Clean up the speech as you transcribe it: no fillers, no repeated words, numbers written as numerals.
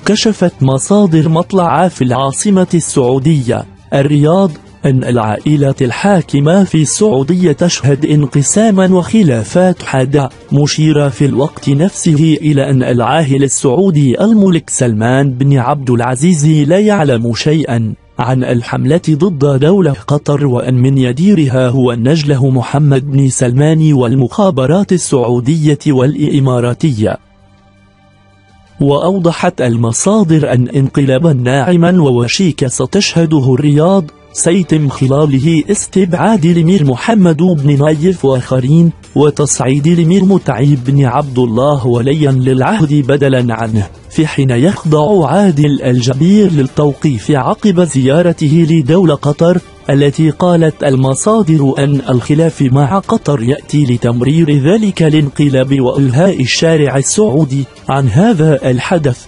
كشفت مصادر مطلع في العاصمة السعودية الرياض أن العائلة الحاكمة في السعودية تشهد انقساما وخلافات حادة، مشيرة في الوقت نفسه إلى أن العاهل السعودي الملك سلمان بن عبد العزيز لا يعلم شيئا عن الحملة ضد دولة قطر، وأن من يديرها هو النجله محمد بن سلمان والمخابرات السعودية والإماراتية. وأوضحت المصادر أن انقلابا ناعما ووشيكا ستشهده الرياض سيتم خلاله استبعاد الأمير محمد بن نايف وآخرين، وتصعيد الأمير متعب بن عبد الله وليا للعهد بدلا عنه، في حين يخضع عادل الجبير للتوقيف عقب زيارته لدولة قطر، التي قالت المصادر أن الخلاف مع قطر يأتي لتمرير ذلك الانقلاب وإلهاء الشارع السعودي عن هذا الحدث.